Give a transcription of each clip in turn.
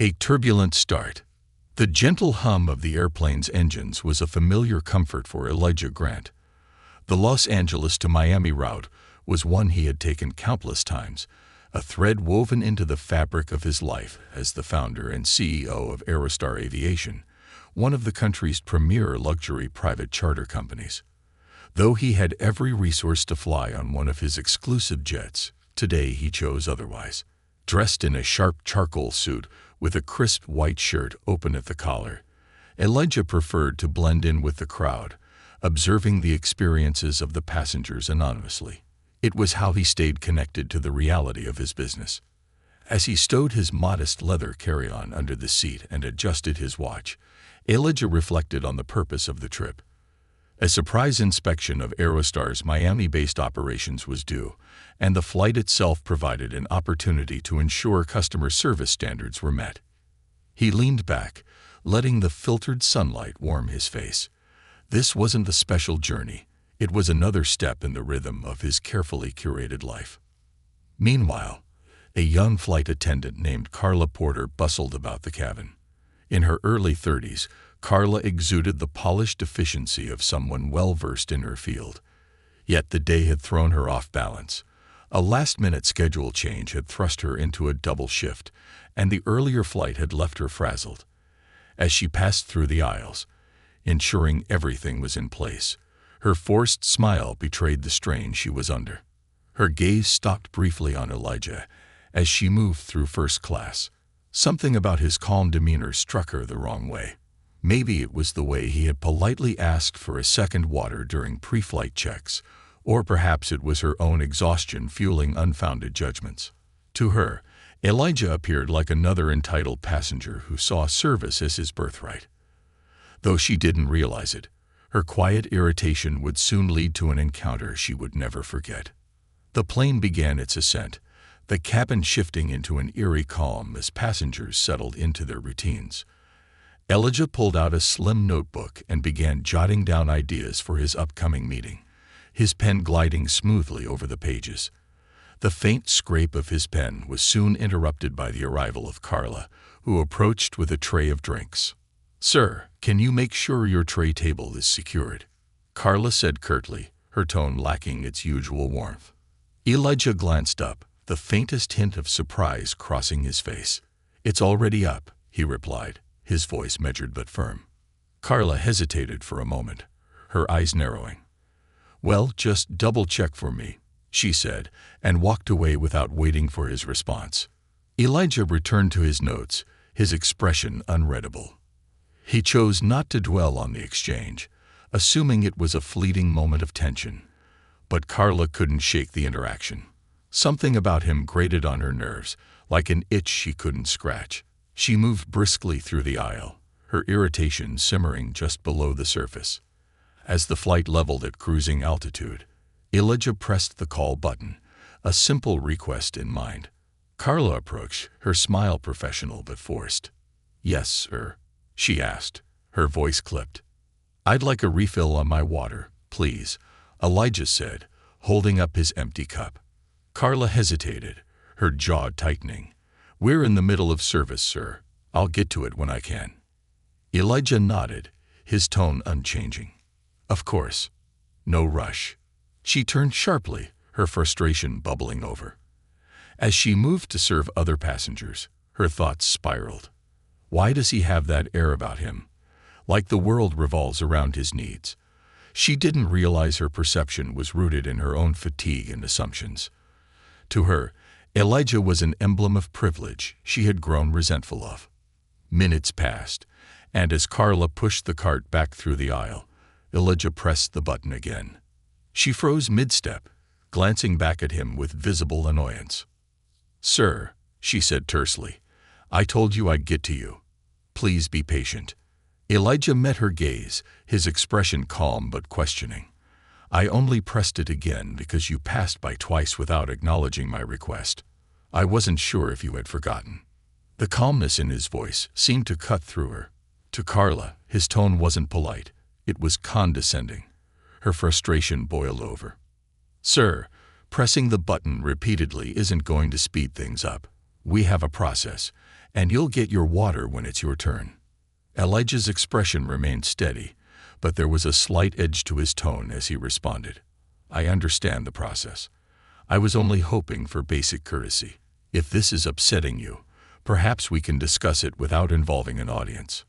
A turbulent start. The gentle hum of the airplane's engines was a familiar comfort for Elijah Grant. The Los Angeles to Miami route was one he had taken countless times, a thread woven into the fabric of his life as the founder and CEO of Aerostar Aviation, one of the country's premier luxury private charter companies. Though he had every resource to fly on one of his exclusive jets, today he chose otherwise. Dressed in a sharp charcoal suit with a crisp white shirt open at the collar, Elijah preferred to blend in with the crowd, observing the experiences of the passengers anonymously. It was how he stayed connected to the reality of his business. As he stowed his modest leather carry-on under the seat and adjusted his watch, Elijah reflected on the purpose of the trip. A surprise inspection of Aerostar's Miami-based operations was due, and the flight itself provided an opportunity to ensure customer service standards were met. He leaned back, letting the filtered sunlight warm his face. This wasn't a special journey. It was another step in the rhythm of his carefully curated life. Meanwhile, a young flight attendant named Carla Porter bustled about the cabin. In her early 30s, Carla exuded the polished efficiency of someone well-versed in her field. Yet the day had thrown her off balance. A last-minute schedule change had thrust her into a double shift, and the earlier flight had left her frazzled. As she passed through the aisles, ensuring everything was in place, her forced smile betrayed the strain she was under. Her gaze stopped briefly on Elijah as she moved through first class. Something about his calm demeanor struck her the wrong way. Maybe it was the way he had politely asked for a second water during pre-flight checks, or perhaps it was her own exhaustion fueling unfounded judgments. To her, Elijah appeared like another entitled passenger who saw service as his birthright. Though she didn't realize it, her quiet irritation would soon lead to an encounter she would never forget. The plane began its ascent, the cabin shifting into an eerie calm as passengers settled into their routines. Elijah pulled out a slim notebook and began jotting down ideas for his upcoming meeting, his pen gliding smoothly over the pages. The faint scrape of his pen was soon interrupted by the arrival of Carla, who approached with a tray of drinks. "Sir, can you make sure your tray table is secured?" Carla said curtly, her tone lacking its usual warmth. Elijah glanced up, the faintest hint of surprise crossing his face. "It's already up," he replied, his voice measured but firm. Carla hesitated for a moment, her eyes narrowing. "Well, just double-check for me," she said, and walked away without waiting for his response. Elijah returned to his notes, his expression unreadable. He chose not to dwell on the exchange, assuming it was a fleeting moment of tension. But Carla couldn't shake the interaction. Something about him grated on her nerves, like an itch she couldn't scratch. She moved briskly through the aisle, her irritation simmering just below the surface. As the flight leveled at cruising altitude, Elijah pressed the call button, a simple request in mind. Carla approached, her smile professional but forced. "Yes, sir," she asked, her voice clipped. "I'd like a refill on my water, please," Elijah said, holding up his empty cup. Carla hesitated, her jaw tightening. "We're in the middle of service, sir. I'll get to it when I can." Elijah nodded, his tone unchanging. "Of course. No rush." She turned sharply, her frustration bubbling over. As she moved to serve other passengers, her thoughts spiraled. Why does he have that air about him? Like the world revolves around his needs. She didn't realize her perception was rooted in her own fatigue and assumptions. To her, Elijah was an emblem of privilege she had grown resentful of. Minutes passed, and as Carla pushed the cart back through the aisle, Elijah pressed the button again. She froze mid-step, glancing back at him with visible annoyance. "Sir," she said tersely, "I told you I'd get to you. Please be patient." Elijah met her gaze, his expression calm but questioning. "I only pressed it again because you passed by twice without acknowledging my request. I wasn't sure if you had forgotten." The calmness in his voice seemed to cut through her. To Carla, his tone wasn't polite, it was condescending. Her frustration boiled over. "Sir, pressing the button repeatedly isn't going to speed things up. We have a process, and you'll get your water when it's your turn." Elijah's expression remained steady, but there was a slight edge to his tone as he responded. "I understand the process. I was only hoping for basic courtesy. If this is upsetting you, perhaps we can discuss it without involving an audience."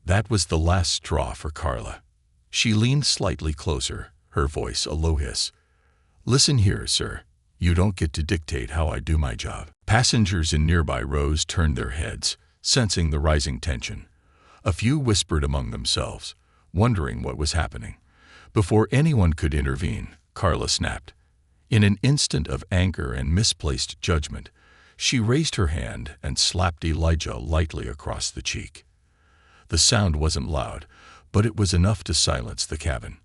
That was the last straw for Carla. She leaned slightly closer, her voice a low hiss. "Listen here, sir. You don't get to dictate how I do my job." Passengers in nearby rows turned their heads, sensing the rising tension. A few whispered among themselves, wondering what was happening. Before anyone could intervene, Carla snapped. In an instant of anger and misplaced judgment, she raised her hand and slapped Elijah lightly across the cheek. The sound wasn't loud, but it was enough to silence the cabin.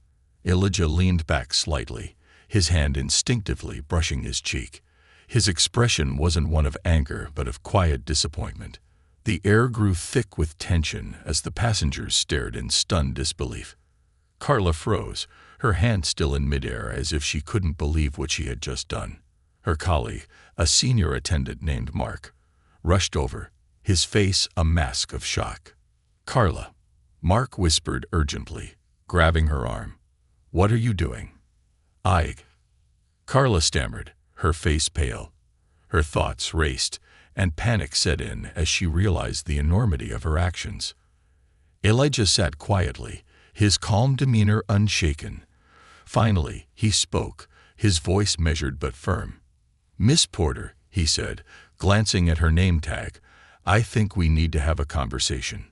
Elijah leaned back slightly, his hand instinctively brushing his cheek. His expression wasn't one of anger, but of quiet disappointment. The air grew thick with tension as the passengers stared in stunned disbelief. Carla froze, her hand still in midair as if she couldn't believe what she had just done. Her colleague, a senior attendant named Mark, rushed over, his face a mask of shock. "Carla," Mark whispered urgently, grabbing her arm. "What are you doing?" Carla stammered, her face pale. Her thoughts raced, and panic set in as she realized the enormity of her actions. Elijah sat quietly, his calm demeanor unshaken. Finally, he spoke, his voice measured but firm. "Miss Porter," he said, glancing at her name tag, "I think we need to have a conversation."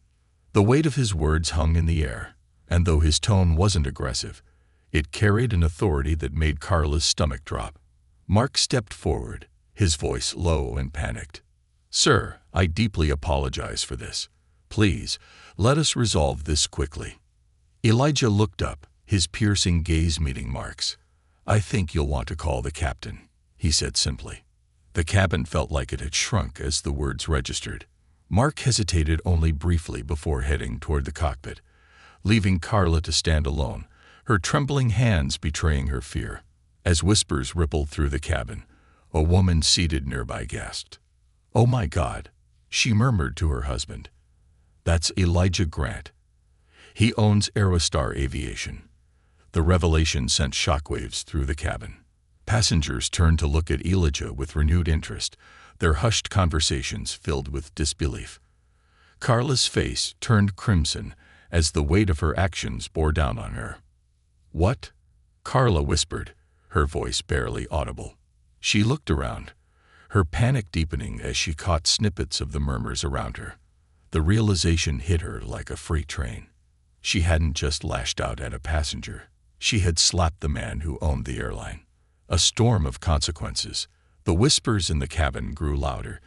The weight of his words hung in the air, and though his tone wasn't aggressive, it carried an authority that made Carla's stomach drop. Mark stepped forward, his voice low and panicked. "Sir, I deeply apologize for this. Please, let us resolve this quickly." Elijah looked up, his piercing gaze meeting Mark's. "I think you'll want to call the captain," he said simply. The cabin felt like it had shrunk as the words registered. Mark hesitated only briefly before heading toward the cockpit, leaving Carla to stand alone, her trembling hands betraying her fear. As whispers rippled through the cabin, a woman seated nearby gasped. "Oh my God," she murmured to her husband. "That's Elijah Grant. He owns Aerostar Aviation." The revelation sent shockwaves through the cabin. Passengers turned to look at Elijah with renewed interest, their hushed conversations filled with disbelief. Carla's face turned crimson as the weight of her actions bore down on her. "What?" Carla whispered, her voice barely audible. She looked around, her panic deepening as she caught snippets of the murmurs around her. The realization hit her like a freight train. She hadn't just lashed out at a passenger. She had slapped the man who owned the airline. A storm of consequences. The whispers in the cabin grew louder,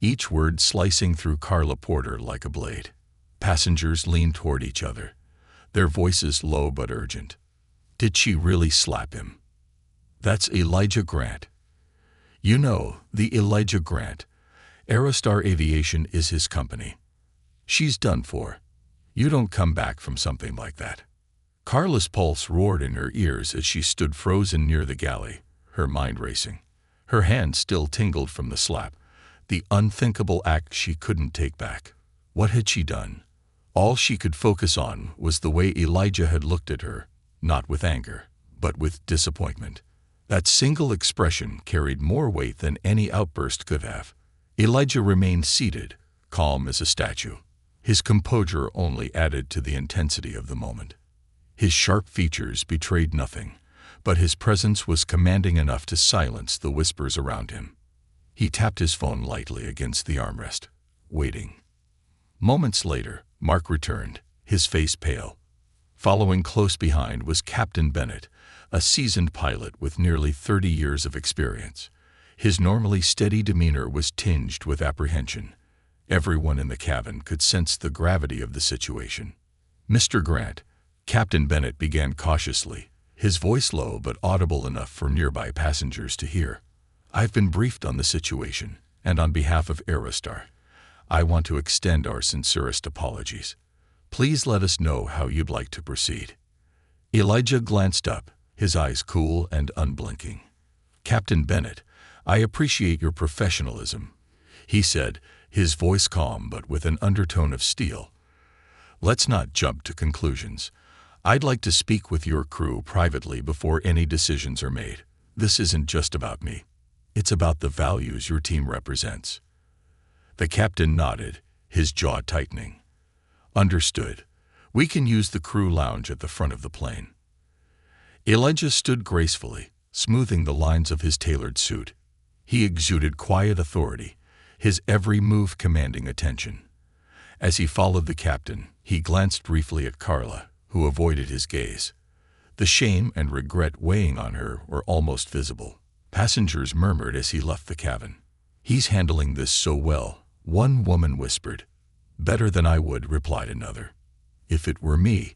each word slicing through Carla Porter like a blade. Passengers leaned toward each other, their voices low but urgent. Did she really slap him? "That's Elijah Grant. You know, the Elijah Grant. Aerostar Aviation is his company. She's done for. You don't come back from something like that." Carla's pulse roared in her ears as she stood frozen near the galley, her mind racing. Her hand still tingled from the slap, the unthinkable act she couldn't take back. What had she done? All she could focus on was the way Elijah had looked at her, not with anger, but with disappointment. That single expression carried more weight than any outburst could have. Elijah remained seated, calm as a statue. His composure only added to the intensity of the moment. His sharp features betrayed nothing, but his presence was commanding enough to silence the whispers around him. He tapped his phone lightly against the armrest, waiting. Moments later, Mark returned, his face pale. Following close behind was Captain Bennett, a seasoned pilot with nearly 30 years of experience. His normally steady demeanor was tinged with apprehension. Everyone in the cabin could sense the gravity of the situation. "Mr. Grant," Captain Bennett began cautiously, his voice low but audible enough for nearby passengers to hear. "I've been briefed on the situation, and on behalf of Aerostar, I want to extend our sincerest apologies. Please let us know how you'd like to proceed." Elijah glanced up, his eyes cool and unblinking. "Captain Bennett, I appreciate your professionalism. he said, his voice calm but with an undertone of steel. "Let's not jump to conclusions. I'd like to speak with your crew privately before any decisions are made. This isn't just about me. It's about the values your team represents." The captain nodded, his jaw tightening. "Understood. We can use the crew lounge at the front of the plane." Elijah stood gracefully, smoothing the lines of his tailored suit. He exuded quiet authority, his every move commanding attention. As he followed the captain, he glanced briefly at Carla, who avoided his gaze. The shame and regret weighing on her were almost visible. Passengers murmured as he left the cabin. "He's handling this so well," one woman whispered. "Better than I would," replied another. "If it were me,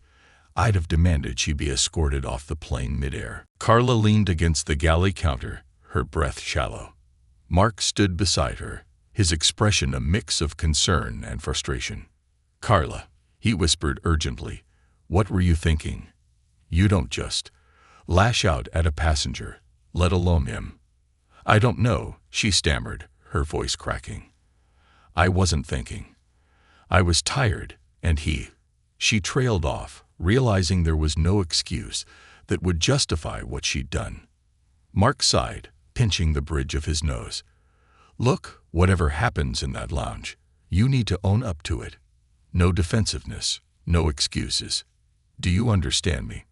I'd have demanded she be escorted off the plane midair." Carla leaned against the galley counter, her breath shallow. Mark stood beside her, his expression a mix of concern and frustration. "Carla," he whispered urgently, "what were you thinking? You don't just lash out at a passenger, let alone him." "I don't know," she stammered, her voice cracking. "I wasn't thinking. I was tired, and She trailed off, realizing there was no excuse that would justify what she'd done. Mark sighed, pinching the bridge of his nose. "Look, whatever happens in that lounge, you need to own up to it. No defensiveness, no excuses. Do you understand me?"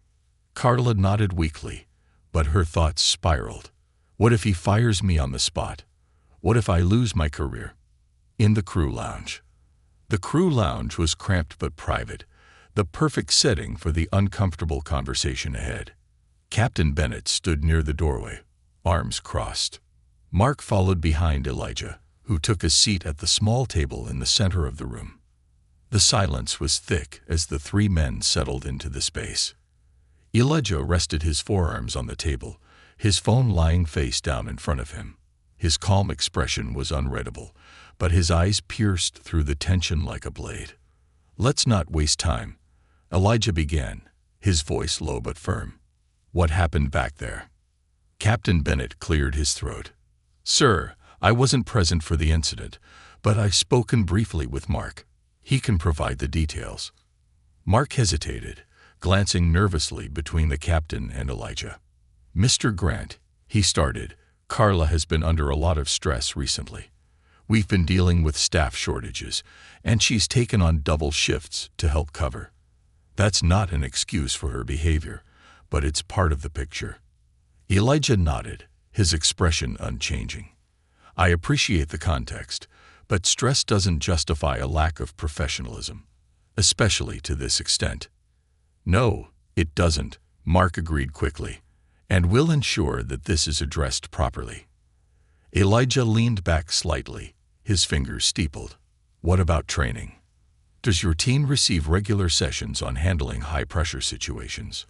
Carla nodded weakly, but her thoughts spiraled. What if he fires me on the spot? What if I lose my career? In the crew lounge. The crew lounge was cramped but private, the perfect setting for the uncomfortable conversation ahead. Captain Bennett stood near the doorway, arms crossed. Mark followed behind Elijah, who took a seat at the small table in the center of the room. The silence was thick as the three men settled into the space. Elijah rested his forearms on the table, his phone lying face down in front of him. His calm expression was unreadable, but his eyes pierced through the tension like a blade. "Let's not waste time," Elijah began, his voice low but firm. "What happened back there?" Captain Bennett cleared his throat. "Sir, I wasn't present for the incident, but I've spoken briefly with Mark. He can provide the details." Mark hesitated, glancing nervously between the captain and Elijah. "Mr. Grant," he started, "Carla has been under a lot of stress recently. We've been dealing with staff shortages, and she's taken on double shifts to help cover. That's not an excuse for her behavior, but it's part of the picture." Elijah nodded, his expression unchanging. "I appreciate the context, but stress doesn't justify a lack of professionalism, especially to this extent." "No, it doesn't," Mark agreed quickly, "and we'll ensure that this is addressed properly." Elijah leaned back slightly, his fingers steepled. "What about training? Does your team receive regular sessions on handling high-pressure situations?"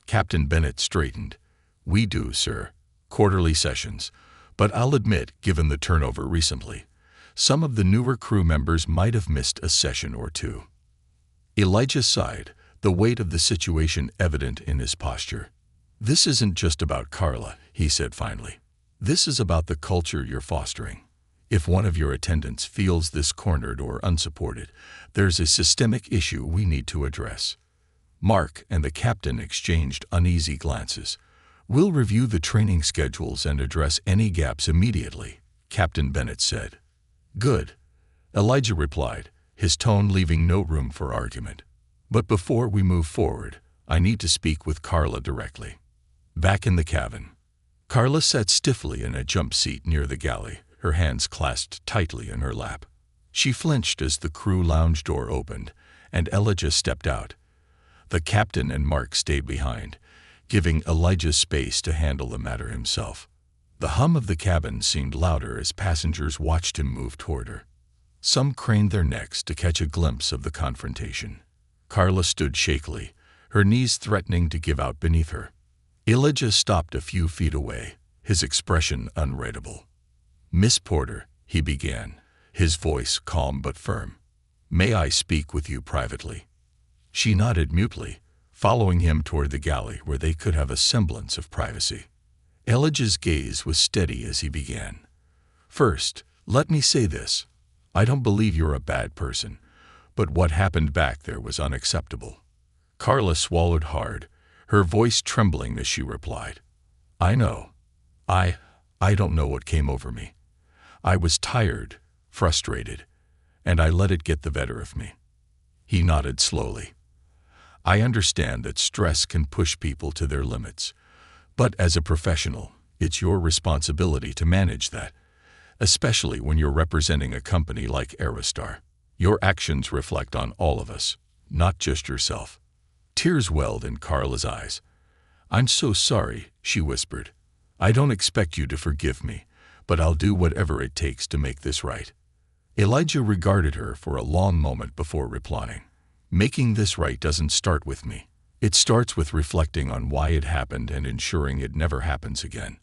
Captain Bennett straightened. "We do, sir. Quarterly sessions. But I'll admit, given the turnover recently, some of the newer crew members might have missed a session or two." Elijah sighed, the weight of the situation evident in his posture. "This isn't just about Carla," he said finally. "This is about the culture you're fostering. If one of your attendants feels this cornered or unsupported, there's a systemic issue we need to address." Mark and the captain exchanged uneasy glances. "We'll review the training schedules and address any gaps immediately," Captain Bennett said. "Good," Elijah replied, his tone leaving no room for argument. "But before we move forward, I need to speak with Carla directly." Back in the cabin, Carla sat stiffly in a jump seat near the galley, her hands clasped tightly in her lap. She flinched as the crew lounge door opened, and Elijah stepped out. The captain and Mark stayed behind, giving Elijah space to handle the matter himself. The hum of the cabin seemed louder as passengers watched him move toward her. Some craned their necks to catch a glimpse of the confrontation. Carla stood shakily, her knees threatening to give out beneath her. Elijah stopped a few feet away, his expression unreadable. "Miss Porter," he began, his voice calm but firm. "May I speak with you privately?" She nodded mutely, following him toward the galley where they could have a semblance of privacy. Elijah's gaze was steady as he began. "First, Let me say this. I don't believe you're a bad person, but what happened back there was unacceptable. Carla swallowed hard, her voice trembling as she replied. I know. I don't know what came over me. I was tired, frustrated, and I let it get the better of me. He nodded slowly. I understand that stress can push people to their limits, but as a professional, it's your responsibility to manage that, especially when you're representing a company like Aerostar. Your actions reflect on all of us, not just yourself. Tears welled in Carla's eyes. I'm so sorry, she whispered. I don't expect you to forgive me, but I'll do whatever it takes to make this right. Elijah regarded her for a long moment before replying. Making this right doesn't start with me. It starts with reflecting on why it happened and ensuring it never happens again.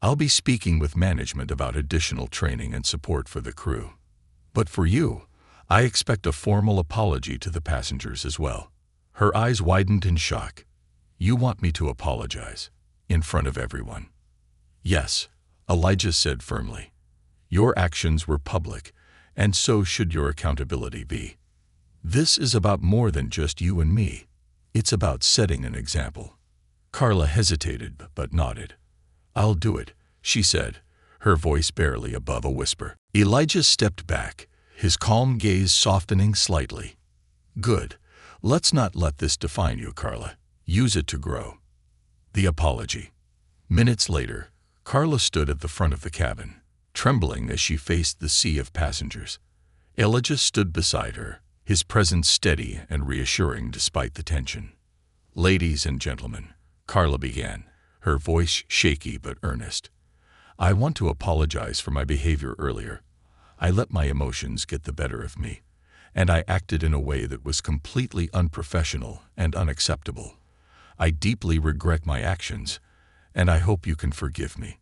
I'll be speaking with management about additional training and support for the crew. But for you, I expect a formal apology to the passengers as well. Her eyes widened in shock. You want me to apologize? In front of everyone? Yes, Elijah said firmly. Your actions were public, and so should your accountability be. This is about more than just you and me. It's about setting an example. Carla hesitated but nodded. I'll do it, she said, her voice barely above a whisper. Elijah stepped back, his calm gaze softening slightly. Good. Let's not let this define you, Carla. Use it to grow. The apology. Minutes later, Carla stood at the front of the cabin, trembling as she faced the sea of passengers. Elijah stood beside her, his presence steady and reassuring despite the tension. Ladies and gentlemen, Carla began, her voice shaky but earnest. I want to apologize for my behavior earlier. I let my emotions get the better of me, and I acted in a way that was completely unprofessional and unacceptable. I deeply regret my actions, and I hope you can forgive me.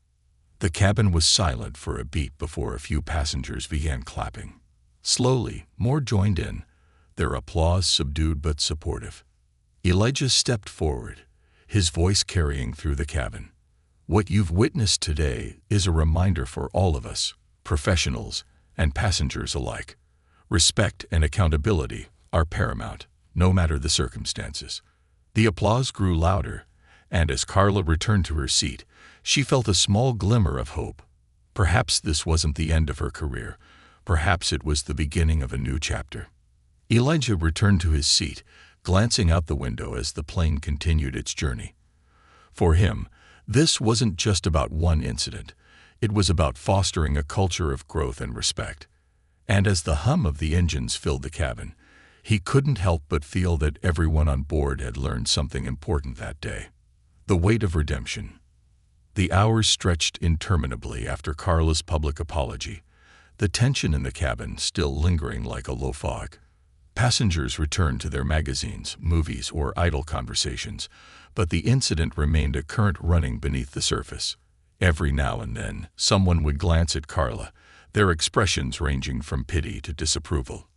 The cabin was silent for a beat before a few passengers began clapping. Slowly, more joined in, their applause subdued but supportive. Elijah stepped forward, his voice carrying through the cabin. What you've witnessed today is a reminder for all of us, professionals and passengers alike. Respect and accountability are paramount, no matter the circumstances. The applause grew louder, and as Carla returned to her seat, she felt a small glimmer of hope. Perhaps this wasn't the end of her career. Perhaps it was the beginning of a new chapter. Elijah returned to his seat, glancing out the window as the plane continued its journey. For him, this wasn't just about one incident. It was about fostering a culture of growth and respect. And as the hum of the engines filled the cabin, he couldn't help but feel that everyone on board had learned something important that day. The weight of redemption. The hours stretched interminably after Carla's public apology, the tension in the cabin still lingering like a low fog. Passengers returned to their magazines, movies, or idle conversations, but the incident remained a current running beneath the surface. Every now and then, someone would glance at Carla, their expressions ranging from pity to disapproval.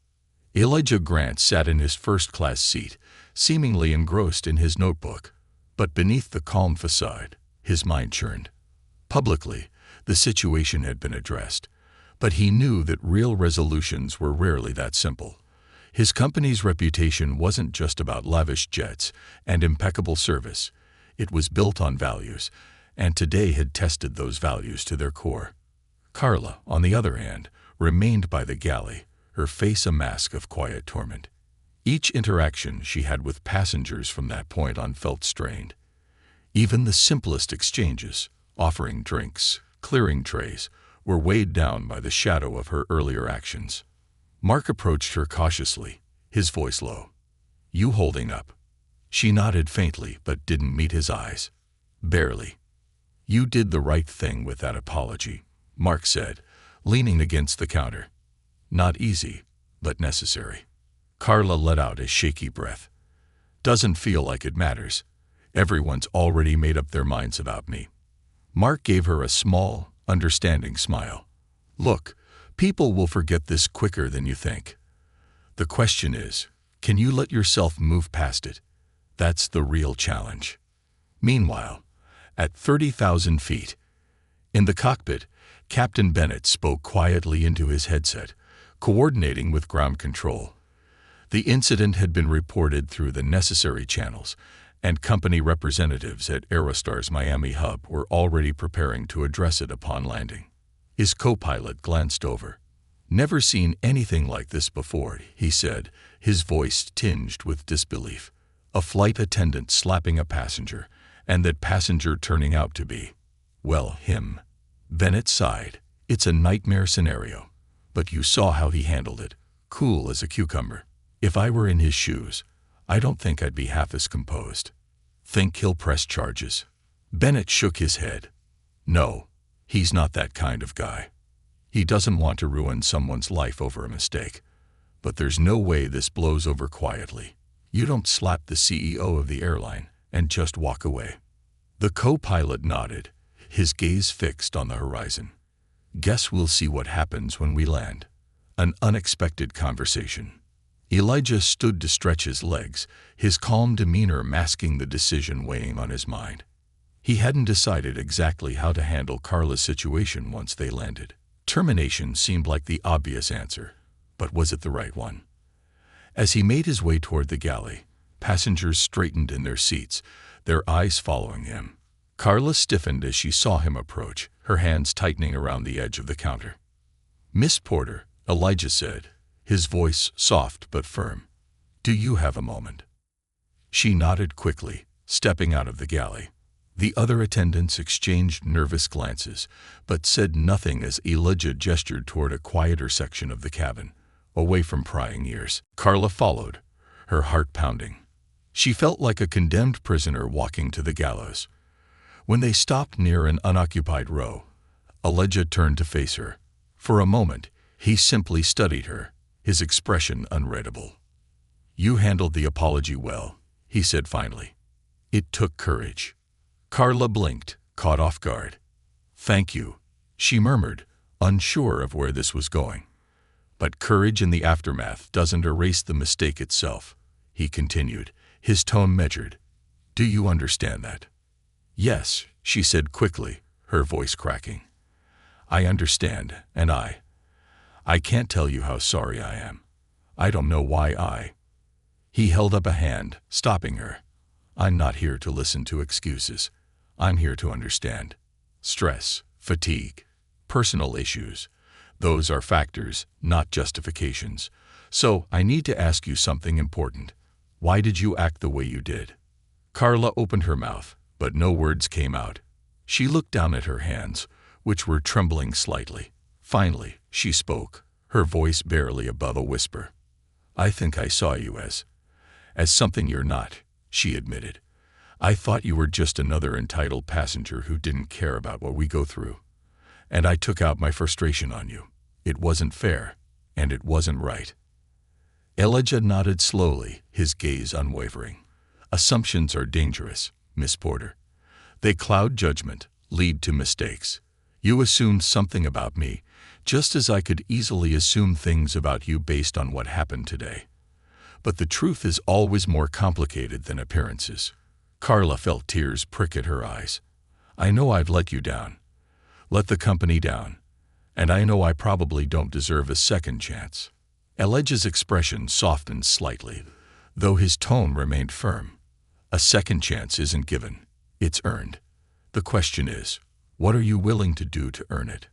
Elijah Grant sat in his first-class seat, seemingly engrossed in his notebook, but beneath the calm facade, his mind churned. Publicly, the situation had been addressed, but he knew that real resolutions were rarely that simple. His company's reputation wasn't just about lavish jets and impeccable service. It was built on values, and today had tested those values to their core. Carla, on the other hand, remained by the galley, her face a mask of quiet torment. Each interaction she had with passengers from that point on felt strained. Even the simplest exchanges, offering drinks, clearing trays, were weighed down by the shadow of her earlier actions. Mark approached her cautiously, his voice low. You holding up? She nodded faintly but didn't meet his eyes. Barely. You did the right thing with that apology, Mark said, leaning against the counter. Not easy, but necessary. Carla let out a shaky breath. Doesn't feel like it matters. Everyone's already made up their minds about me. Mark gave her a small, understanding smile. Look, people will forget this quicker than you think. The question is, can you let yourself move past it? That's the real challenge. Meanwhile, at 30,000 feet, in the cockpit, Captain Bennett spoke quietly into his headset, coordinating with ground control. The incident had been reported through the necessary channels, and company representatives at Aerostar's Miami hub were already preparing to address it upon landing. His co-pilot glanced over. "Never seen anything like this before," he said, his voice tinged with disbelief. A flight attendant slapping a passenger, and that passenger turning out to be, well, him. Bennett sighed. "It's a nightmare scenario. But you saw how he handled it, cool as a cucumber. If I were in his shoes, I don't think I'd be half as composed." "Think he'll press charges?" Bennett shook his head. "No, he's not that kind of guy. He doesn't want to ruin someone's life over a mistake. But there's no way this blows over quietly. You don't slap the CEO of the airline and just walk away." The co-pilot nodded, his gaze fixed on the horizon. "Guess we'll see what happens when we land." An unexpected conversation. Elijah stood to stretch his legs, his calm demeanor masking the decision weighing on his mind. He hadn't decided exactly how to handle Carla's situation once they landed. Termination seemed like the obvious answer, but was it the right one? As he made his way toward the galley, passengers straightened in their seats, their eyes following him. Carla stiffened as she saw him approach, her hands tightening around the edge of the counter. "Miss Porter," Elijah said, his voice soft but firm. "Do you have a moment?" She nodded quickly, stepping out of the galley. The other attendants exchanged nervous glances, but said nothing as Elijah gestured toward a quieter section of the cabin, away from prying ears. Carla followed, her heart pounding. She felt like a condemned prisoner walking to the gallows. When they stopped near an unoccupied row, Elijah turned to face her. For a moment, he simply studied her, his expression unreadable. "You handled the apology well," he said finally. "It took courage." Carla blinked, caught off guard. "Thank you," she murmured, unsure of where this was going. "But courage in the aftermath doesn't erase the mistake itself," he continued, his tone measured. "Do you understand that?" "Yes," she said quickly, her voice cracking. "I understand, and I can't tell you how sorry I am. I don't know why He held up a hand, stopping her. "I'm not here to listen to excuses. I'm here to understand. Stress, fatigue, personal issues. Those are factors, not justifications. So I need to ask you something important. Why did you act the way you did?" Carla opened her mouth, but no words came out. She looked down at her hands, which were trembling slightly. Finally, she spoke, her voice barely above a whisper. "I think I saw you as something you're not," she admitted. "I thought you were just another entitled passenger who didn't care about what we go through. And I took out my frustration on you. It wasn't fair, and it wasn't right." Elijah nodded slowly, his gaze unwavering. "Assumptions are dangerous, Miss Porter. They cloud judgment, lead to mistakes. You assumed something about me, just as I could easily assume things about you based on what happened today. But the truth is always more complicated than appearances." Carla felt tears prick at her eyes. "I know I've let you down, let the company down, and I know I probably don't deserve a second chance." Elijah's expression softened slightly, though his tone remained firm. "A second chance isn't given, it's earned. The question is, what are you willing to do to earn it?"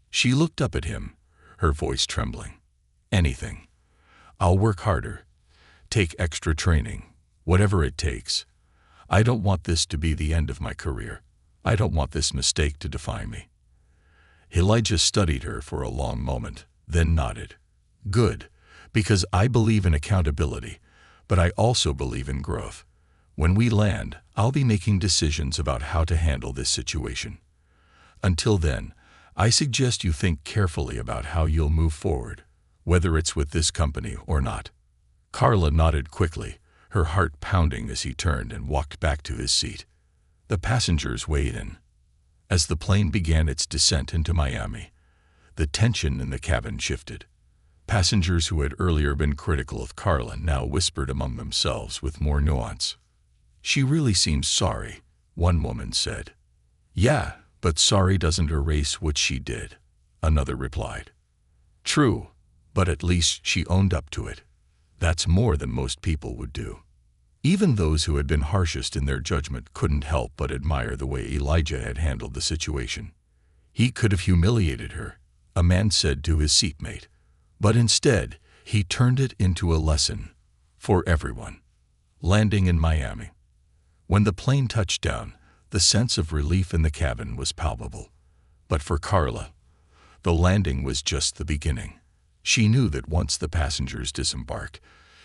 She looked up at him, her voice trembling. "Anything. I'll work harder, take extra training, whatever it takes. I don't want this to be the end of my career. I don't want this mistake to define me." Elijah studied her for a long moment, then nodded. "Good, because I believe in accountability, but I also believe in growth. When we land, I'll be making decisions about how to handle this situation. Until then, I suggest you think carefully about how you'll move forward, whether it's with this company or not." Carla nodded quickly, her heart pounding as he turned and walked back to his seat. The passengers weighed in. As the plane began its descent into Miami, the tension in the cabin shifted. Passengers who had earlier been critical of Carla now whispered among themselves with more nuance. "She really seems sorry," one woman said. "Yeah, But sorry doesn't erase what she did, another replied. True, but at least she owned up to it. That's more than most people would do. Even those who had been harshest in their judgment couldn't help but admire the way Elijah had handled the situation. He could have humiliated her, a man said to his seatmate, but instead he turned it into a lesson for everyone. Landing in Miami. When the plane touched down, the sense of relief in the cabin was palpable. But for Carla, the landing was just the beginning. She knew that once the passengers disembarked,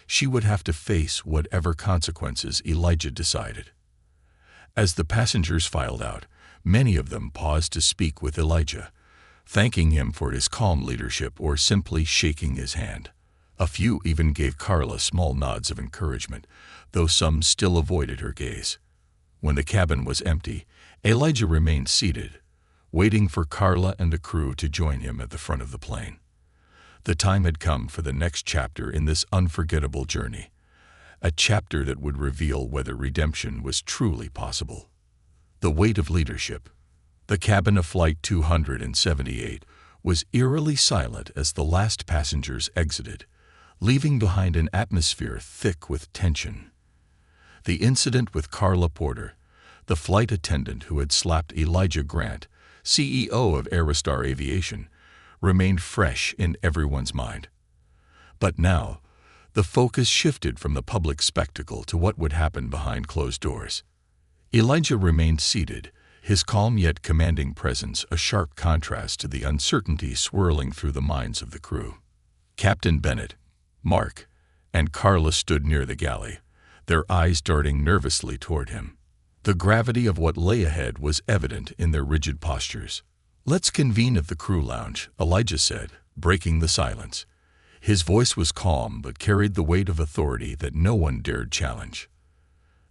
she would have to face whatever consequences Elijah decided. As the passengers filed out, many of them paused to speak with Elijah, thanking him for his calm leadership or simply shaking his hand. A few even gave Carla small nods of encouragement, though some still avoided her gaze. When the cabin was empty, Elijah remained seated, waiting for Carla and the crew to join him at the front of the plane. The time had come for the next chapter in this unforgettable journey, a chapter that would reveal whether redemption was truly possible. The weight of leadership. The cabin of Flight 278 was eerily silent as the last passengers exited, leaving behind an atmosphere thick with tension. The incident with Carla Porter, the flight attendant who had slapped Elijah Grant, CEO of Aerostar Aviation, remained fresh in everyone's mind. But now, the focus shifted from the public spectacle to what would happen behind closed doors. Elijah remained seated, his calm yet commanding presence a sharp contrast to the uncertainty swirling through the minds of the crew. Captain Bennett, Mark, and Carla stood near the galley, their eyes darting nervously toward him. The gravity of what lay ahead was evident in their rigid postures. "Let's convene at the crew lounge," Elijah said, breaking the silence. His voice was calm but carried the weight of authority that no one dared challenge.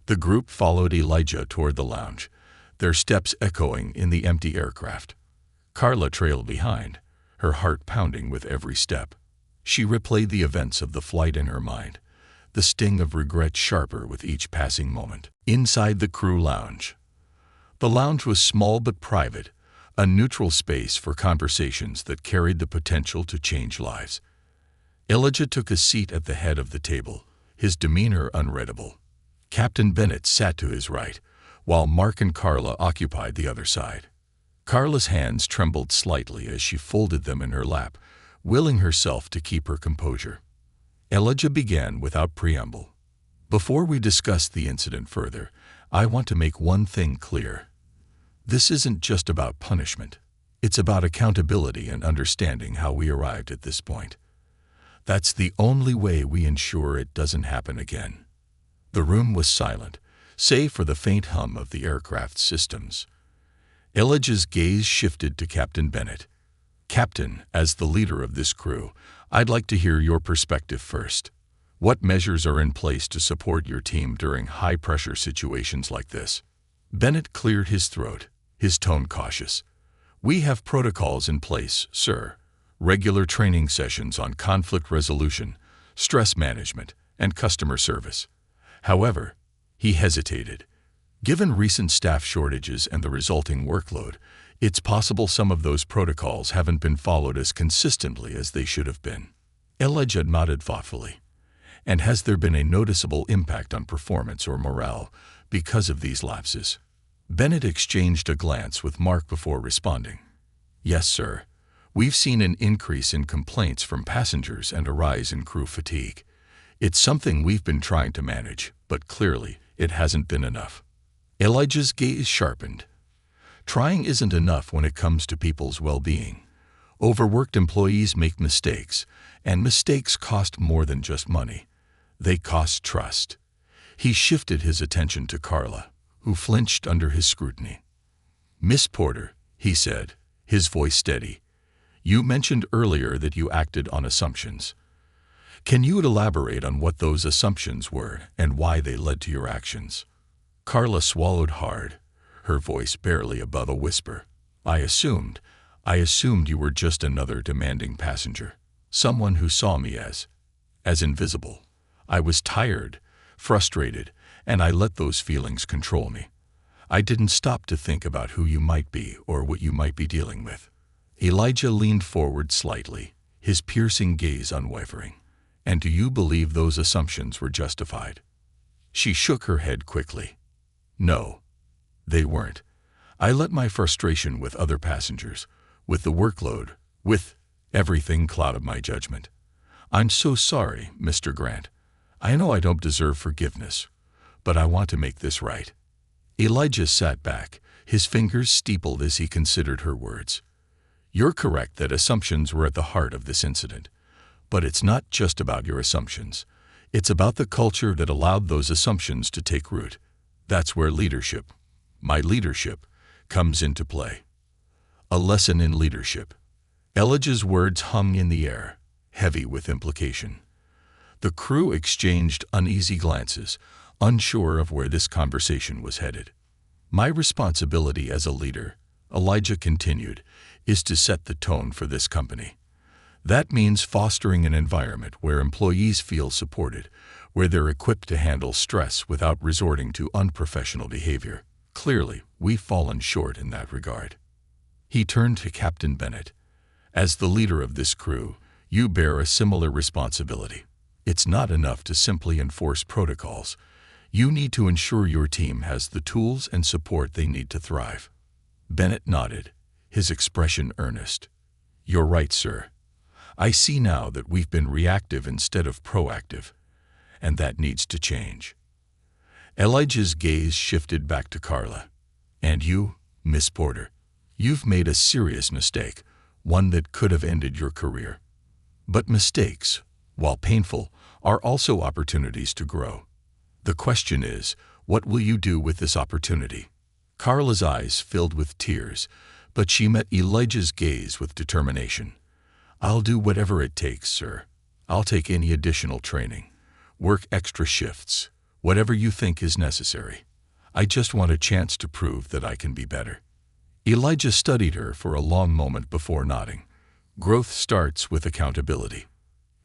The group followed Elijah toward the lounge, their steps echoing in the empty aircraft. Carla trailed behind, her heart pounding with every step. She replayed the events of the flight in her mind, the sting of regret sharper with each passing moment. Inside the crew lounge. The lounge was small but private, a neutral space for conversations that carried the potential to change lives. Elijah took a seat at the head of the table, his demeanor unreadable. Captain Bennett sat to his right, while Mark and Carla occupied the other side. Carla's hands trembled slightly as she folded them in her lap, willing herself to keep her composure. Elijah began without preamble. "Before we discuss the incident further, I want to make one thing clear. This isn't just about punishment. It's about accountability and understanding how we arrived at this point. That's the only way we ensure it doesn't happen again." The room was silent, save for the faint hum of the aircraft's systems. Elijah's gaze shifted to Captain Bennett. "Captain, as the leader of this crew, I'd like to hear your perspective first. What measures are in place to support your team during high-pressure situations like this?" Bennett cleared his throat, his tone cautious. "We have protocols in place, sir. Regular training sessions on conflict resolution, stress management, and customer service. However," he hesitated, "given recent staff shortages and the resulting workload, it's possible some of those protocols haven't been followed as consistently as they should have been." Elijah nodded thoughtfully. "And has there been a noticeable impact on performance or morale because of these lapses?" Bennett exchanged a glance with Mark before responding. "Yes, sir. We've seen an increase in complaints from passengers and a rise in crew fatigue. It's something we've been trying to manage, but clearly it hasn't been enough." Elijah's gaze sharpened. Trying isn't enough when it comes to people's well-being. Overworked employees make mistakes, and mistakes cost more than just money. They cost trust. He shifted his attention to Carla, who flinched under his scrutiny. "Miss Porter," he said, his voice steady, "you mentioned earlier that you acted on assumptions. Can you elaborate on what those assumptions were and why they led to your actions?" Carla swallowed hard, her voice barely above a whisper. I assumed you were just another demanding passenger, someone who saw me as invisible. I was tired, frustrated, and I let those feelings control me. I didn't stop to think about who you might be or what you might be dealing with." Elijah leaned forward slightly, his piercing gaze unwavering. "And do you believe those assumptions were justified?" She shook her head quickly. "No, they weren't. I let my frustration with other passengers, with the workload, with everything clouded my judgment. I'm so sorry, Mr. Grant. I know I don't deserve forgiveness, but I want to make this right." Elijah sat back, his fingers steepled as he considered her words. "You're correct that assumptions were at the heart of this incident. But it's not just about your assumptions. It's about the culture that allowed those assumptions to take root. That's where leadership, my leadership, comes into play." A lesson in leadership. Elijah's words hung in the air, heavy with implication. The crew exchanged uneasy glances, unsure of where this conversation was headed. "My responsibility as a leader," Elijah continued, "is to set the tone for this company. That means fostering an environment where employees feel supported, where they're equipped to handle stress without resorting to unprofessional behavior. Clearly, we've fallen short in that regard." He turned to Captain Bennett. "As the leader of this crew, you bear a similar responsibility. It's not enough to simply enforce protocols. You need to ensure your team has the tools and support they need to thrive." Bennett nodded, his expression earnest. "You're right, sir. I see now that we've been reactive instead of proactive, and that needs to change." Elijah's gaze shifted back to Carla. "And you, Miss Porter, you've made a serious mistake, one that could have ended your career. But mistakes, while painful, are also opportunities to grow. The question is, what will you do with this opportunity?" Carla's eyes filled with tears, but she met Elijah's gaze with determination. "I'll do whatever it takes, sir. I'll take any additional training, work extra shifts, whatever you think is necessary. I just want a chance to prove that I can be better." Elijah studied her for a long moment before nodding. "Growth starts with accountability.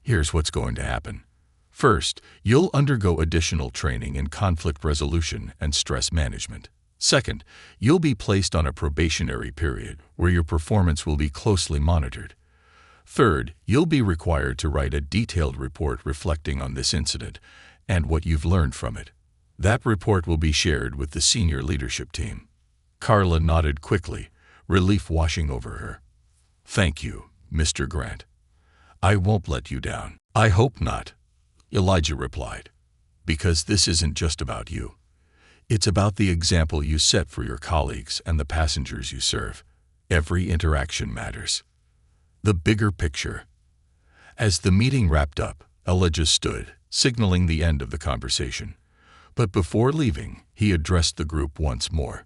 Here's what's going to happen. First, you'll undergo additional training in conflict resolution and stress management. Second, you'll be placed on a probationary period where your performance will be closely monitored. Third, you'll be required to write a detailed report reflecting on this incident and what you've learned from it. That report will be shared with the senior leadership team." Carla nodded quickly, relief washing over her. "Thank you, Mr. Grant. I won't let you down." "I hope not," Elijah replied, "because this isn't just about you. It's about the example you set for your colleagues and the passengers you serve. Every interaction matters." The bigger picture. As the meeting wrapped up, Elijah stood, signaling the end of the conversation. But before leaving, he addressed the group once more.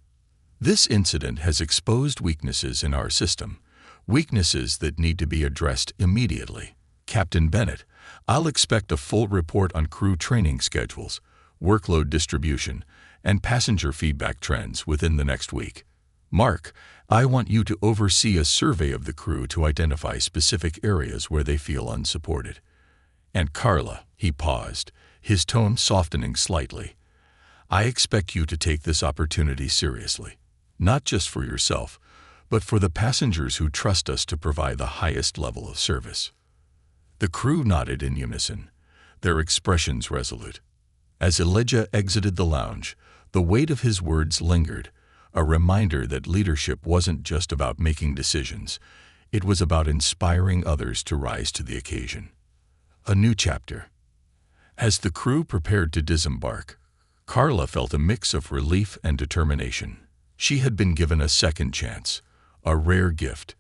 "This incident has exposed weaknesses in our system, weaknesses that need to be addressed immediately. Captain Bennett, I'll expect a full report on crew training schedules, workload distribution, and passenger feedback trends within the next week. Mark, I want you to oversee a survey of the crew to identify specific areas where they feel unsupported. And Carla," he paused, his tone softening slightly, "I expect you to take this opportunity seriously, not just for yourself, but for the passengers who trust us to provide the highest level of service." The crew nodded in unison, their expressions resolute. As Elijah exited the lounge, the weight of his words lingered, a reminder that leadership wasn't just about making decisions, it was about inspiring others to rise to the occasion. A new chapter. As the crew prepared to disembark, Carla felt a mix of relief and determination. She had been given a second chance, a rare gift,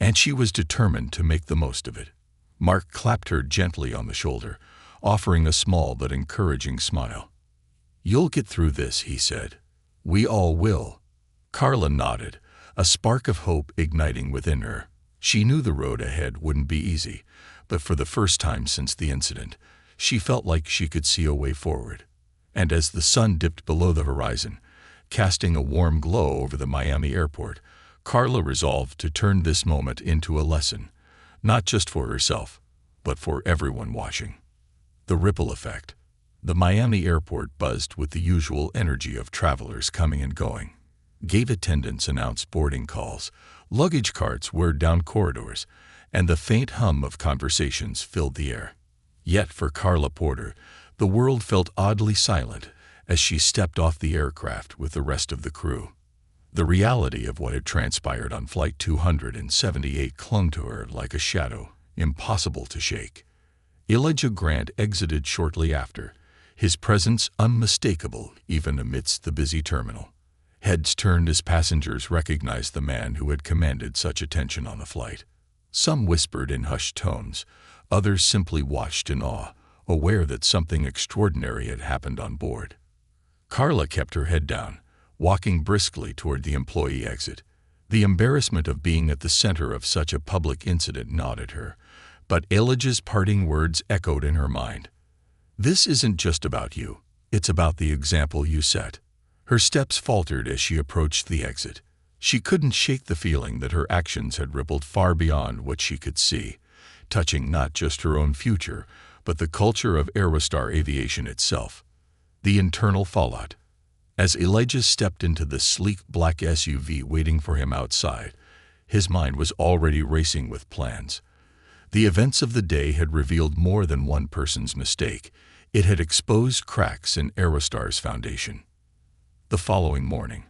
and she was determined to make the most of it. Mark clapped her gently on the shoulder, offering a small but encouraging smile. "You'll get through this," he said. "We all will." Carla nodded, a spark of hope igniting within her. She knew the road ahead wouldn't be easy, but for the first time since the incident, she felt like she could see a way forward. And as the sun dipped below the horizon, casting a warm glow over the Miami airport, Carla resolved to turn this moment into a lesson, not just for herself, but for everyone watching. The ripple effect. The Miami airport buzzed with the usual energy of travelers coming and going. Gate attendants announced boarding calls, luggage carts whirred down corridors, and the faint hum of conversations filled the air. Yet for Carla Porter, the world felt oddly silent as she stepped off the aircraft with the rest of the crew. The reality of what had transpired on Flight 278 clung to her like a shadow, impossible to shake. Elijah Grant exited shortly after, his presence unmistakable even amidst the busy terminal. Heads turned as passengers recognized the man who had commanded such attention on the flight. Some whispered in hushed tones, others simply watched in awe, aware that something extraordinary had happened on board. Carla kept her head down, walking briskly toward the employee exit. The embarrassment of being at the center of such a public incident gnawed at her, but Elijah's parting words echoed in her mind. "This isn't just about you, it's about the example you set." Her steps faltered as she approached the exit. She couldn't shake the feeling that her actions had rippled far beyond what she could see, touching not just her own future, but the culture of Aerostar Aviation itself. The internal fallout. As Elijah stepped into the sleek black SUV waiting for him outside, his mind was already racing with plans. The events of the day had revealed more than one person's mistake. It had exposed cracks in Aerostar's foundation. The following morning,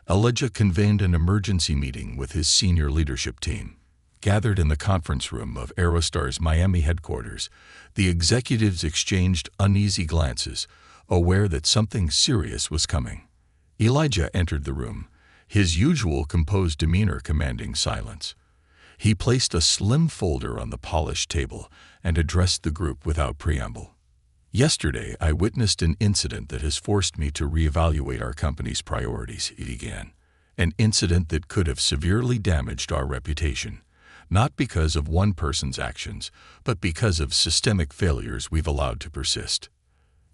Elijah convened an emergency meeting with his senior leadership team. Gathered in the conference room of Aerostar's Miami headquarters, the executives exchanged uneasy glances, aware that something serious was coming. Elijah entered the room, his usual composed demeanor commanding silence. He placed a slim folder on the polished table and addressed the group without preamble. "Yesterday, I witnessed an incident that has forced me to reevaluate our company's priorities," he began. "An incident that could have severely damaged our reputation, not because of one person's actions, but because of systemic failures we've allowed to persist."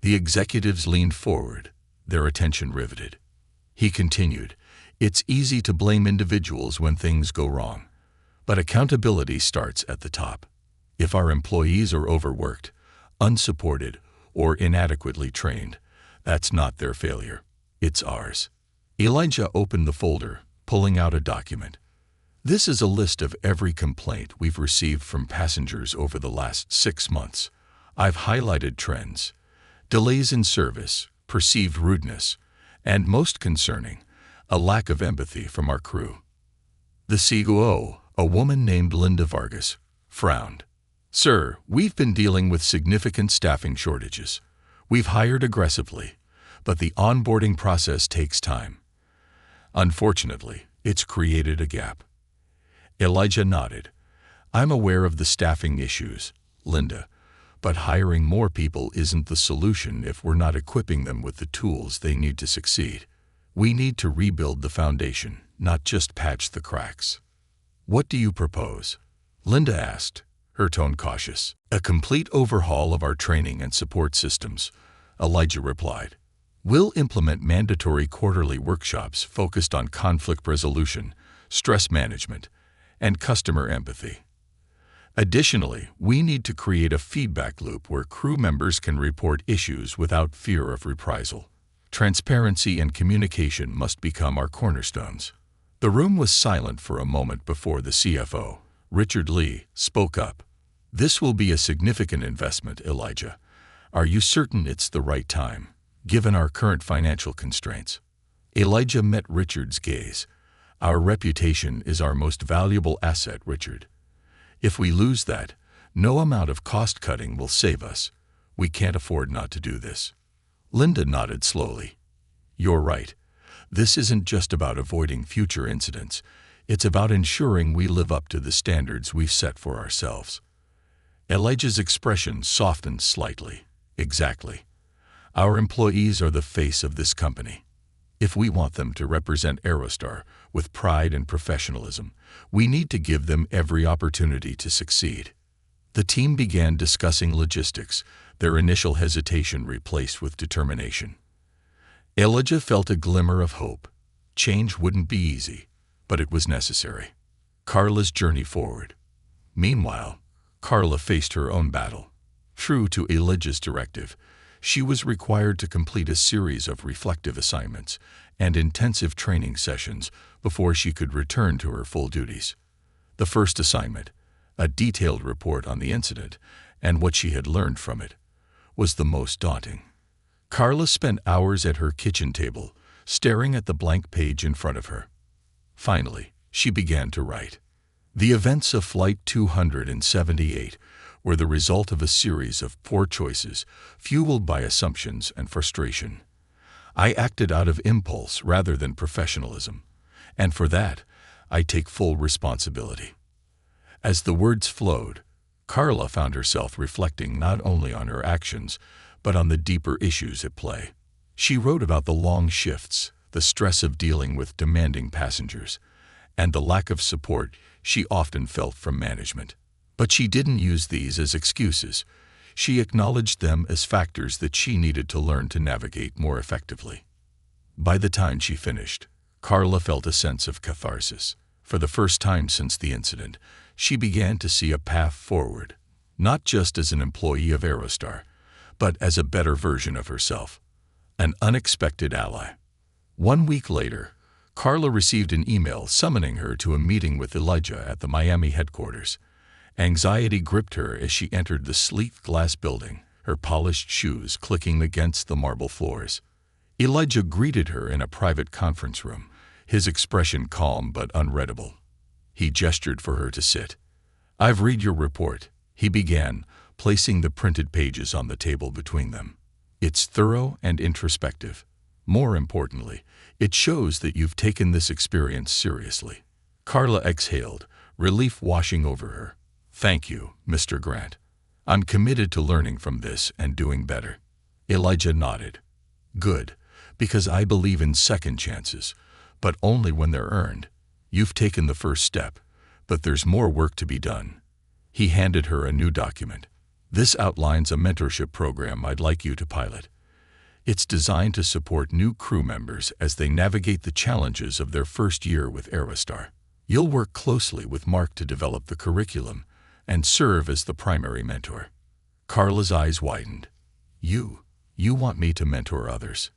The executives leaned forward, their attention riveted. He continued, "It's easy to blame individuals when things go wrong, but accountability starts at the top. If our employees are overworked, unsupported, or inadequately trained, that's not their failure, it's ours." Elijah opened the folder, pulling out a document. "This is a list of every complaint we've received from passengers over the last 6 months. I've highlighted trends, delays in service, perceived rudeness, and most concerning, a lack of empathy from our crew." The COO, a woman named Linda Vargas, frowned. "Sir, we've been dealing with significant staffing shortages. We've hired aggressively, but the onboarding process takes time. Unfortunately, it's created a gap." Elijah nodded. "I'm aware of the staffing issues, Linda, but hiring more people isn't the solution if we're not equipping them with the tools they need to succeed. We need to rebuild the foundation, not just patch the cracks." "What do you propose?" Linda asked, her tone cautious. "A complete overhaul of our training and support systems," Elijah replied. "We'll implement mandatory quarterly workshops focused on conflict resolution, stress management, and customer empathy. Additionally, we need to create a feedback loop where crew members can report issues without fear of reprisal. Transparency and communication must become our cornerstones." The room was silent for a moment before the CFO, Richard Lee, spoke up. "This will be a significant investment, Elijah. Are you certain it's the right time, given our current financial constraints?" Elijah met Richard's gaze. "Our reputation is our most valuable asset, Richard. If we lose that, no amount of cost-cutting will save us. We can't afford not to do this." Linda nodded slowly. "You're right. This isn't just about avoiding future incidents. It's about ensuring we live up to the standards we've set for ourselves." Elijah's expression softened slightly. "Exactly. Our employees are the face of this company. If we want them to represent Aerostar with pride and professionalism, we need to give them every opportunity to succeed." The team began discussing logistics, their initial hesitation replaced with determination. Elijah felt a glimmer of hope. Change wouldn't be easy, but it was necessary. Carla's journey forward. Meanwhile, Carla faced her own battle. True to Elijah's directive, She was required to complete a series of reflective assignments and intensive training sessions before she could return to her full duties. The first assignment, a detailed report on the incident and what she had learned from it, was the most daunting. Carla spent hours at her kitchen table, staring at the blank page in front of her. Finally, she began to write. The events of Flight 278 were the result of a series of poor choices, fueled by assumptions and frustration. I acted out of impulse rather than professionalism, and for that, I take full responsibility. As the words flowed, Carla found herself reflecting not only on her actions, but on the deeper issues at play. She wrote about the long shifts, the stress of dealing with demanding passengers, and the lack of support she often felt from management. But she didn't use these as excuses. She acknowledged them as factors that she needed to learn to navigate more effectively. By the time she finished, Carla felt a sense of catharsis. For the first time since the incident, she began to see a path forward, not just as an employee of Aerostar, but as a better version of herself, an unexpected ally. 1 week later, Carla received an email summoning her to a meeting with Elijah at the Miami headquarters. Anxiety gripped her as she entered the sleek glass building, her polished shoes clicking against the marble floors. Elijah greeted her in a private conference room, his expression calm but unreadable. He gestured for her to sit. "I've read your report," he began, placing the printed pages on the table between them. "It's thorough and introspective. More importantly, it shows that you've taken this experience seriously." Carla exhaled, relief washing over her. "Thank you, Mr. Grant. I'm committed to learning from this and doing better." Elijah nodded. "Good, because I believe in second chances, but only when they're earned. You've taken the first step, but there's more work to be done." He handed her a new document. "This outlines a mentorship program I'd like you to pilot. It's designed to support new crew members as they navigate the challenges of their first year with Aerostar. You'll work closely with Mark to develop the curriculum and serve as the primary mentor." Carla's eyes widened. You want me to mentor others?"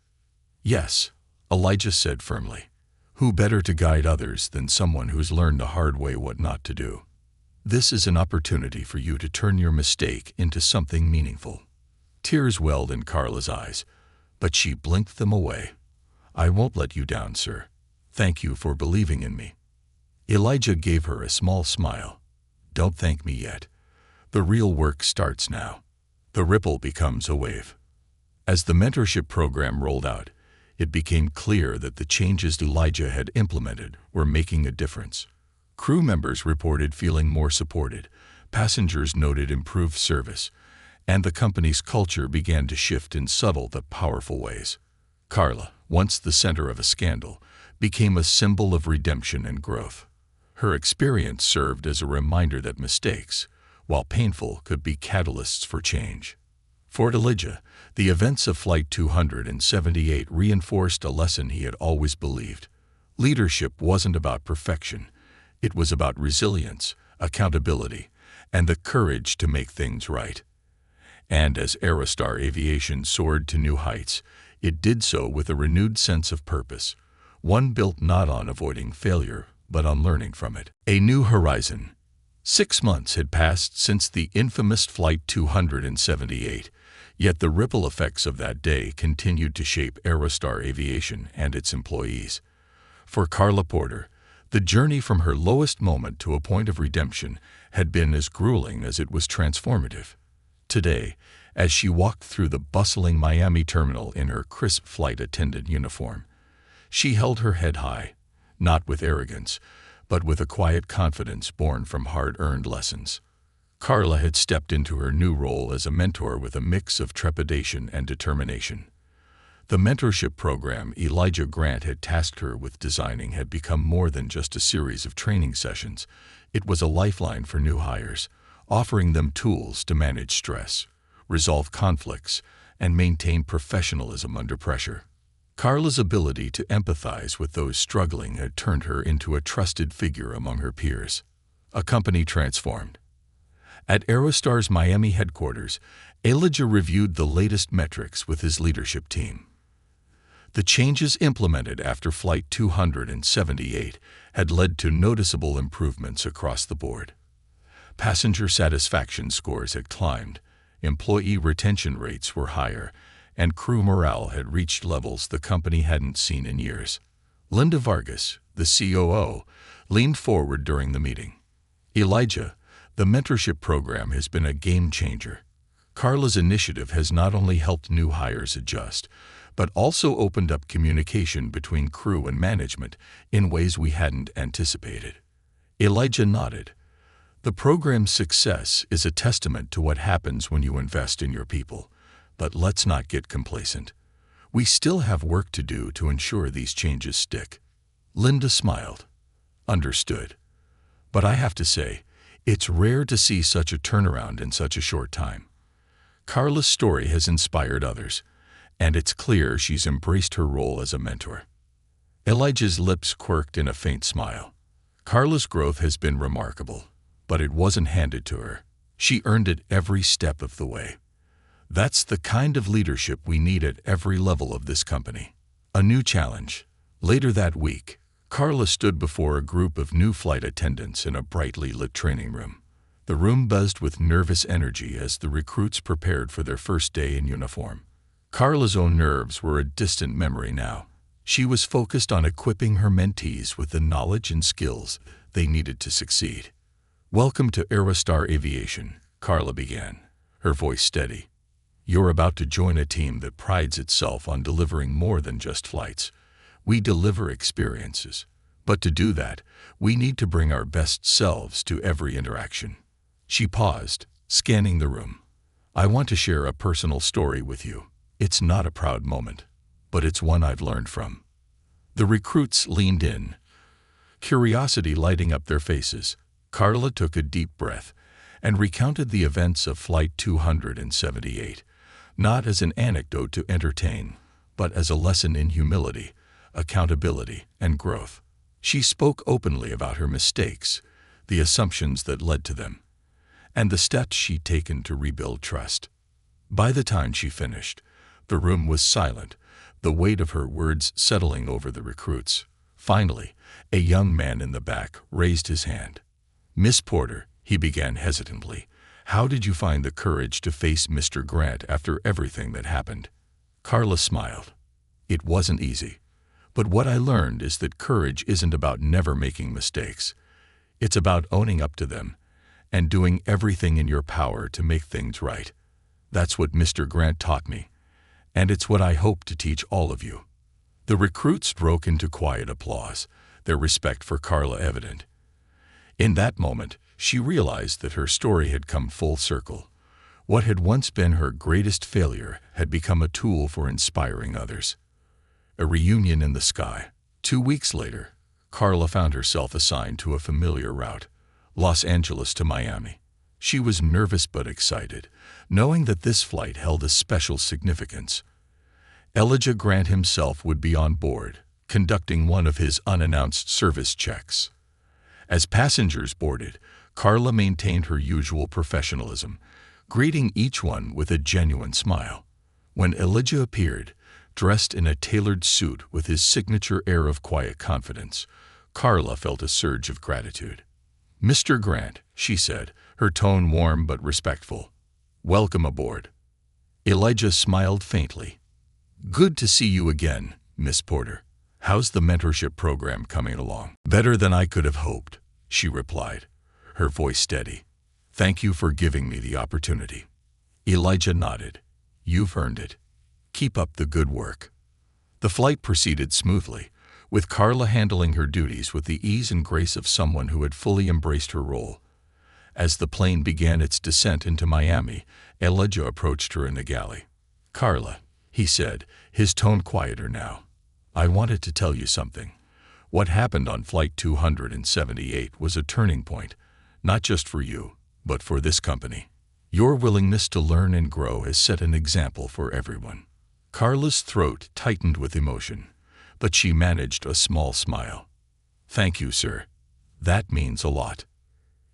"Yes," Elijah said firmly. "Who better to guide others than someone who's learned the hard way what not to do? This is an opportunity for you to turn your mistake into something meaningful." Tears welled in Carla's eyes, but she blinked them away. "I won't let you down, sir. Thank you for believing in me." Elijah gave her a small smile. "Don't thank me yet. The real work starts now." The ripple becomes a wave. As the mentorship program rolled out, it became clear that the changes Elijah had implemented were making a difference. Crew members reported feeling more supported, passengers noted improved service, and the company's culture began to shift in subtle but powerful ways. Carla, once the center of a scandal, became a symbol of redemption and growth. Her experience served as a reminder that mistakes, while painful, could be catalysts for change. For Elijah, the events of Flight 278 reinforced a lesson he had always believed. Leadership wasn't about perfection. It was about resilience, accountability, and the courage to make things right. And as Aerostar Aviation soared to new heights, it did so with a renewed sense of purpose, one built not on avoiding failure, but on learning from it. A new horizon. 6 months had passed since the infamous Flight 278, yet the ripple effects of that day continued to shape Aerostar Aviation and its employees. For Carla Porter, the journey from her lowest moment to a point of redemption had been as grueling as it was transformative. Today, as she walked through the bustling Miami terminal in her crisp flight attendant uniform, she held her head high, not with arrogance, but with a quiet confidence born from hard-earned lessons. Carla had stepped into her new role as a mentor with a mix of trepidation and determination. The mentorship program Elijah Grant had tasked her with designing had become more than just a series of training sessions. It was a lifeline for new hires, offering them tools to manage stress, resolve conflicts, and maintain professionalism under pressure. Carla's ability to empathize with those struggling had turned her into a trusted figure among her peers. A company transformed. At Aerostar's Miami headquarters, Elijah reviewed the latest metrics with his leadership team. The changes implemented after Flight 278 had led to noticeable improvements across the board. Passenger satisfaction scores had climbed, employee retention rates were higher, and crew morale had reached levels the company hadn't seen in years. Linda Vargas, the COO, leaned forward during the meeting. Elijah, the mentorship program has been a game changer. Carla's initiative has not only helped new hires adjust, but also opened up communication between crew and management in ways we hadn't anticipated. Elijah nodded. The program's success is a testament to what happens when you invest in your people, but let's not get complacent. We still have work to do to ensure these changes stick. Linda smiled. Understood. But I have to say, it's rare to see such a turnaround in such a short time. Carla's story has inspired others, and it's clear she's embraced her role as a mentor. Elijah's lips quirked in a faint smile. Carla's growth has been remarkable, but it wasn't handed to her. She earned it every step of the way. That's the kind of leadership we need at every level of this company. A new challenge. Later that week, Carla stood before a group of new flight attendants in a brightly lit training room. The room buzzed with nervous energy as the recruits prepared for their first day in uniform. Carla's own nerves were a distant memory now. She was focused on equipping her mentees with the knowledge and skills they needed to succeed. "Welcome to Aerostar Aviation," Carla began, her voice steady. "You're about to join a team that prides itself on delivering more than just flights. We deliver experiences. But to do that, we need to bring our best selves to every interaction." She paused, scanning the room. "I want to share a personal story with you. It's not a proud moment, but it's one I've learned from." The recruits leaned in, curiosity lighting up their faces. Carla took a deep breath and recounted the events of Flight 278, not as an anecdote to entertain, but as a lesson in humility, accountability, and growth. She spoke openly about her mistakes, the assumptions that led to them, and the steps she'd taken to rebuild trust. By the time she finished, the room was silent, the weight of her words settling over the recruits. Finally, a young man in the back raised his hand. "Miss Porter," he began hesitantly, "how did you find the courage to face Mr. Grant after everything that happened?" Carla smiled. "It wasn't easy. But what I learned is that courage isn't about never making mistakes. It's about owning up to them and doing everything in your power to make things right. That's what Mr. Grant taught me, and it's what I hope to teach all of you." The recruits broke into quiet applause, their respect for Carla evident. In that moment, she realized that her story had come full circle. What had once been her greatest failure had become a tool for inspiring others. A reunion in the sky. 2 weeks later, Carla found herself assigned to a familiar route, Los Angeles to Miami. She was nervous but excited, knowing that this flight held a special significance. Elijah Grant himself would be on board, conducting one of his unannounced service checks. As passengers boarded, Carla maintained her usual professionalism, greeting each one with a genuine smile. When Elijah appeared, dressed in a tailored suit with his signature air of quiet confidence, Carla felt a surge of gratitude. "Mr. Grant," she said, her tone warm but respectful, "welcome aboard." Elijah smiled faintly. "Good to see you again, Miss Porter. How's the mentorship program coming along?" "Better than I could have hoped," she replied, her voice steady. "Thank you for giving me the opportunity." Elijah nodded. "You've earned it. Keep up the good work." The flight proceeded smoothly, with Carla handling her duties with the ease and grace of someone who had fully embraced her role. As the plane began its descent into Miami, Elijah approached her in the galley. "Carla," he said, his tone quieter now, "I wanted to tell you something. What happened on Flight 278 was a turning point, not just for you, but for this company. Your willingness to learn and grow has set an example for everyone." Carla's throat tightened with emotion, but she managed a small smile. "Thank you, sir. That means a lot."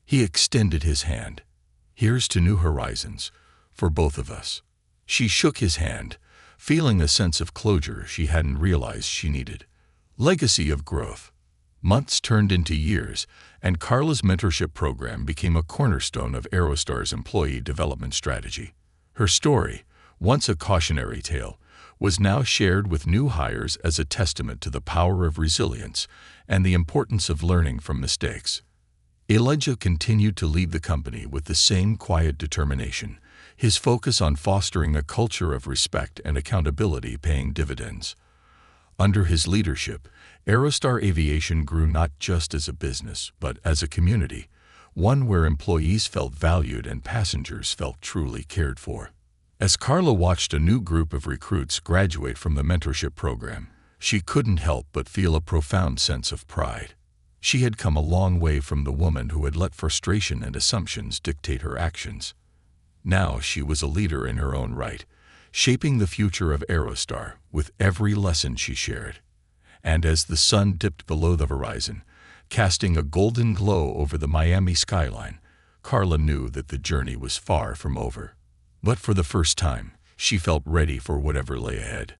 He extended his hand. Here's to new horizons, for both of us. She shook his hand, feeling a sense of closure she hadn't realized she needed. Legacy of growth. Months turned into years, and Carla's mentorship program became a cornerstone of Aerostar's employee development strategy. Her story, once a cautionary tale, was now shared with new hires as a testament to the power of resilience and the importance of learning from mistakes. Elijah continued to lead the company with the same quiet determination, his focus on fostering a culture of respect and accountability paying dividends. Under his leadership, Aerostar Aviation grew not just as a business, but as a community, one where employees felt valued and passengers felt truly cared for. As Carla watched a new group of recruits graduate from the mentorship program, she couldn't help but feel a profound sense of pride. She had come a long way from the woman who had let frustration and assumptions dictate her actions. Now she was a leader in her own right, shaping the future of Aerostar with every lesson she shared. And as the sun dipped below the horizon, casting a golden glow over the Miami skyline, Carla knew that the journey was far from over. But for the first time, she felt ready for whatever lay ahead.